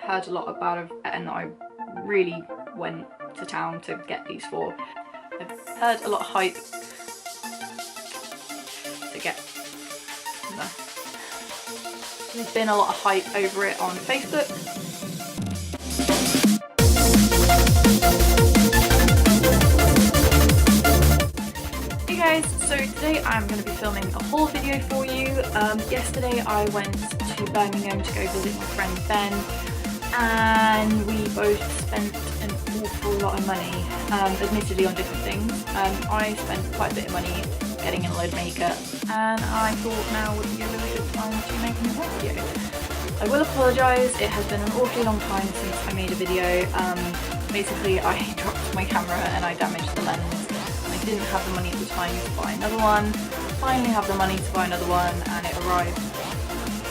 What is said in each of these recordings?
heard a lot about it and I really went to town to get these for. I've heard a lot of hype to get them. There's been a lot of hype over it on Facebook. Hey guys, so today I'm going to be filming a haul video for you. Yesterday I went to Birmingham to go visit my friend Ben, and we both spent an awful lot of money, admittedly on different things. I spent quite a bit of money getting in a load of makeup, and I thought now would be a really good time to make a haul video. I will apologise, it has been an awfully long time since I made a video. Basically I dropped my camera and I damaged the lens. I didn't have the money at the time to buy another one. Finally have the money to buy another one, and it arrived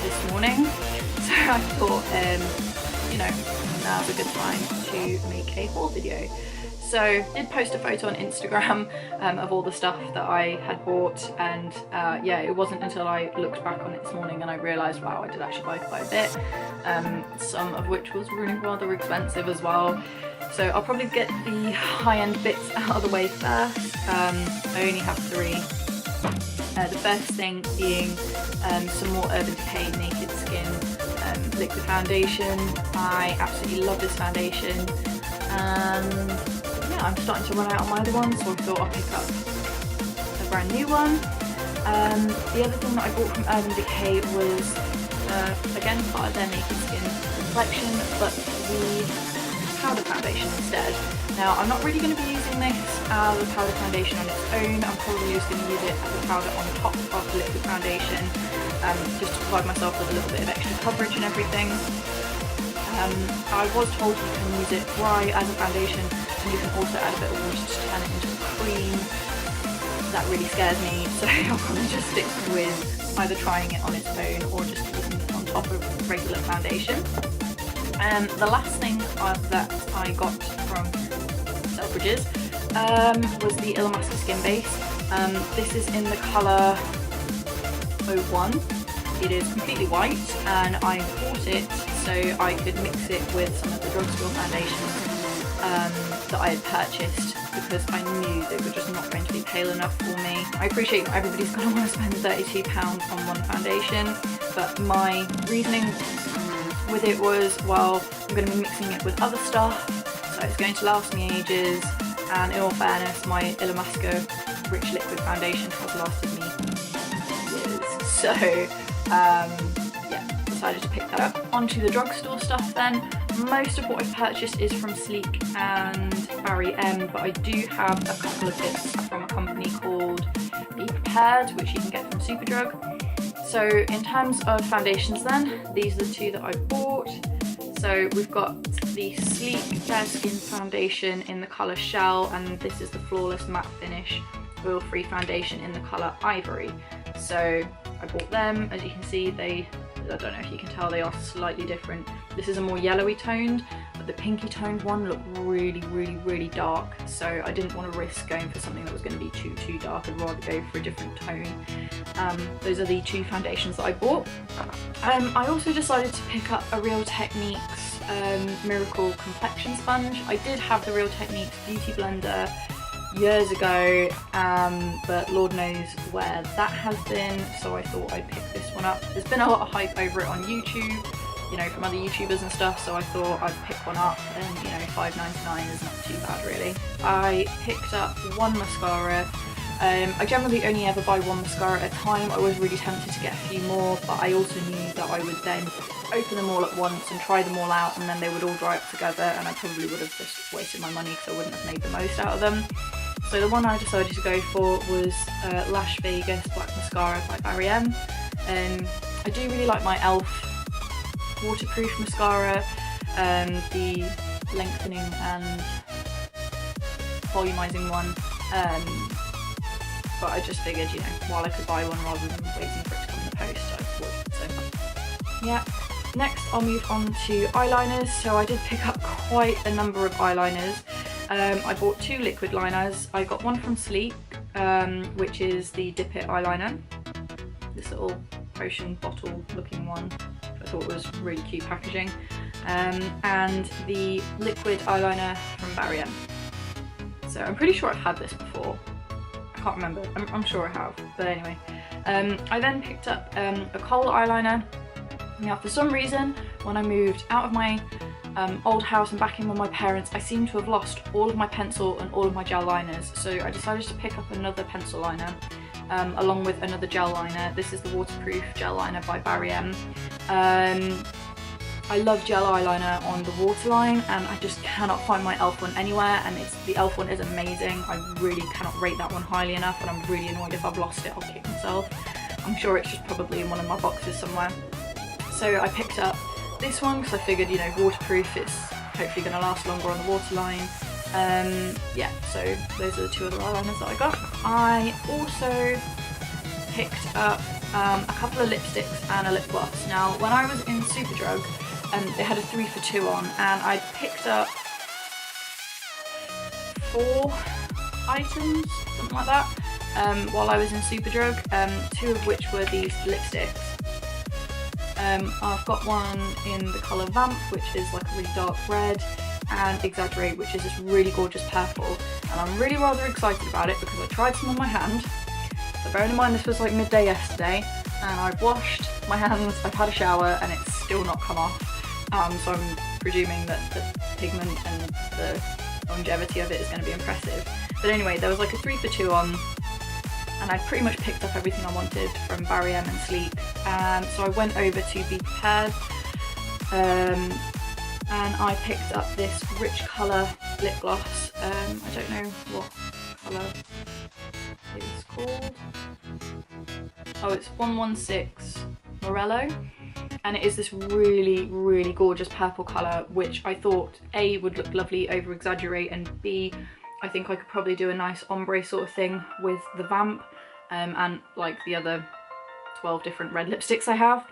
this morning. So I thought, you know, now's a good time to make a haul video. So did post a photo on Instagram of all the stuff that I had bought, and yeah, it wasn't until I looked back on it this morning and I realised, wow, I did actually buy quite a bit, some of which was really rather expensive as well. So I'll probably get the high-end bits out of the way first. I only have three. The first thing being some more Urban Decay Naked Skin liquid foundation. I absolutely love this foundation, and yeah, I'm starting to run out on my other one, so I thought I'll pick up a brand new one. The other thing that I bought from Urban Decay was, again, part of their Naked Skin collection, but the powder foundation instead. Now, I'm not really going to be using this as a powder foundation on its own. I'm probably just going to use it as a powder on top of the liquid foundation, just to provide myself with a little bit of extra coverage and everything. I was told you can use it dry as a foundation, and you can also add a bit of water to turn it into a cream. That really scares me, so I'll probably just stick with either trying it on its own or just using it on top of regular foundation. The last thing that I got from Selfridges was the Illamasqua Skin Base. This is in the colour 01. It is completely white, and I bought it so I could mix it with some of the Drugstore foundations that I had purchased, because I knew they were just not going to be pale enough for me. I appreciate not everybody's going to want to spend £32 on one foundation, but my reasoning with it was, well, I'm going to be mixing it with other stuff, so it's going to last me ages, and in all fairness, my Illamasqua Rich Liquid Foundation has lasted me years. So, yeah, decided to pick that up. Onto the Drugstore stuff then. Most of what I've purchased is from Sleek and Barry M, but I do have a couple of bits from a company called Be Prepared, which you can get from Superdrug. So in terms of foundations then, these are the two that I bought. So we've got the Sleek Bare Skin Foundation in the colour Shell, and this is the Flawless Matte Finish Oil-Free Foundation in the colour Ivory. So I bought them. As you can see, I don't know if you can tell, they are slightly different. This is a more yellowy toned, but the pinky toned one looked really dark, so I didn't want to risk going for something that was going to be too dark. I'd rather go for a different tone. Those are the two foundations that I bought. I also decided to pick up a Real Techniques Miracle Complexion Sponge. I did have the Real Techniques Beauty Blender years ago, but Lord knows where that has been, so I thought I'd pick this one up. There's been a lot of hype over it on YouTube, you know, from other YouTubers and stuff, so I thought I'd pick one up, and you know, $5.99 is not too bad really. I picked up one mascara. I generally only ever buy one mascara at a time. I was really tempted to get a few more, but I also knew that I would then open them all at once and try them all out, and then they would all dry up together, and I probably would have just wasted my money because I wouldn't have made the most out of them. So the one I decided to go for was Lash Vegas Black Mascara by Barry M. I do really like my e.l.f. waterproof mascara, the lengthening and volumizing one, but I just figured, you know, while I could buy one rather than waiting for it to come in the post, I would. So yeah. Next I'll move on to eyeliners. So I did pick up quite a number of eyeliners. I bought two liquid liners. I got one from Sleek, which is the Dip It eyeliner. This little potion bottle looking one. I thought it was really cute packaging. and the liquid eyeliner from Barry M. So I'm pretty sure I've had this before. I can't remember. I'm sure I have, but anyway. I then picked up a Kohl eyeliner. Now for some reason, when I moved out of my old house and back in with my parents, I seem to have lost all of my pencil and all of my gel liners. So I decided to pick up another pencil liner along with another gel liner. This is the waterproof gel liner by Barry M. I love gel eyeliner on the waterline and I just cannot find my e.l.f. one anywhere, and the e.l.f. one is amazing. I really cannot rate that one highly enough, and I'm really annoyed if I've lost it. I'll kick myself. I'm sure it's just probably in one of my boxes somewhere. So I picked up this one because I figured, you know, waterproof, it's hopefully going to last longer on the waterline. Yeah, so those are the two other eyeliners that I got. I also picked up a couple of lipsticks and a lip gloss. Now when I was in Superdrug, they had a 3 for 2 on, and I picked up 4 items, something like that, while I was in Superdrug, 2 of which were these lipsticks. I've got one in the colour VAMP, which is like a really dark red, and EXXXAGERATE, which is this really gorgeous purple, and I'm really rather excited about it because I tried some on my hand. So bearing in mind this was like midday yesterday, and I've washed my hands, I've had a shower, and it's still not come off. So I'm presuming that the pigment and the longevity of it is going to be impressive. But anyway, there was like a 3 for 2 on, and I pretty much picked up everything I wanted from Barry M and Sleek. So I went over to Be Prepared, and I picked up this rich colour lip gloss. I don't know what colour it's called. Oh, it's 116 Morello. And it is this really, really gorgeous purple colour, which I thought A, would look lovely over EXXXAGERATE, and B, I think I could probably do a nice ombre sort of thing with the VAMP and like the other 12 different red lipsticks I have.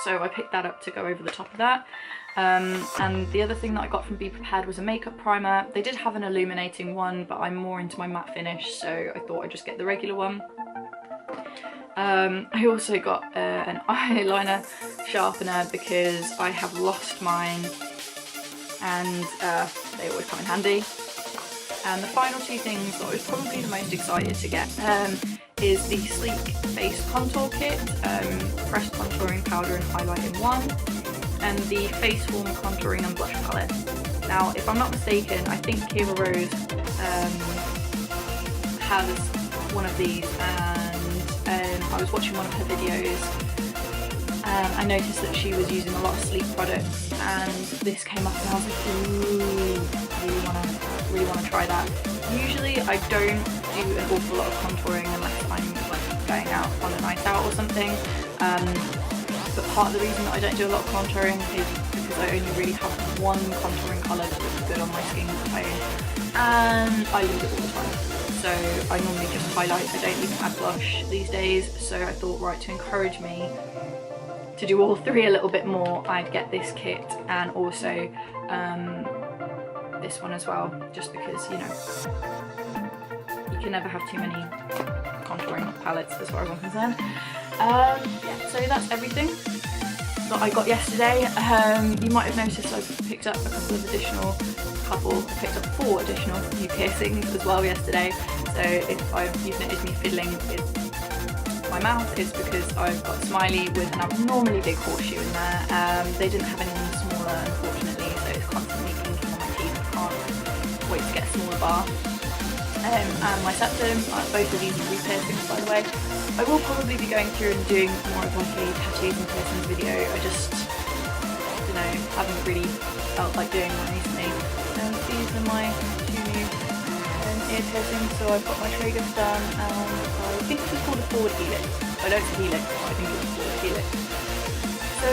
So I picked that up to go over the top of that. And the other thing that I got from Be Prepared was a makeup primer. They did have an illuminating one, but I'm more into my matte finish, so I thought I'd just get the regular one. I also got an eyeliner sharpener because I have lost mine, and they always come in handy. And the final 2 things that I was probably the most excited to get is the Sleek Face Contour Kit, Pressed Contouring Powder and Highlight in one, and the Face Form Contouring and Blush Palette. Now, if I'm not mistaken, I think Kiva Rose has one of these, and I was watching one of her videos and I noticed that she was using a lot of Sleek products, and this came up and I was like, ooh, really want to try that. Usually I don't do an awful lot of contouring unless I'm like going out on a night out or something, but part of the reason that I don't do a lot of contouring is because I only really have one contouring colour that looks good on my skin tone, and I lose it all the time. So I normally just highlight, I don't even add blush these days, so I thought, right, to encourage me to do all 3 a little bit more, I'd get this kit and also this one as well, just because, you know, you can never have too many contouring palettes as far as I'm concerned. Yeah, so that's everything that I got yesterday. You might have noticed I've picked up a couple of additional, I picked up 4 additional new piercings as well yesterday. So if you've noticed me fiddling with my mouth, it's because I've got Smiley with an abnormally big horseshoe in there. They didn't have anything smaller, unfortunately, so it's constantly clinking on my teeth. I can't wait to get a smaller bar. And my septum, both of these are re-piercings, by the way. I will probably be going through and doing more of like a tattoos and piercings video. I just, you know, haven't really felt like doing one recently. These are my 2 new ear piercings. So I've got my tragus done, and I think this is called a forward helix. I don't say helix, but I think it was forward helix. So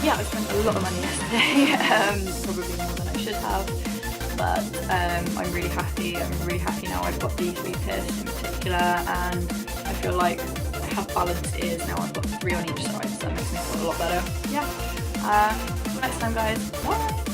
yeah, I spent a lot of money yesterday, probably more than I should have. But I'm really happy. I'm really happy now I've got these re-pierced in particular, and I feel like I have balanced ears now. I've got 3 on each side, so that makes me feel a lot better. Yeah. Until next time, guys. Bye.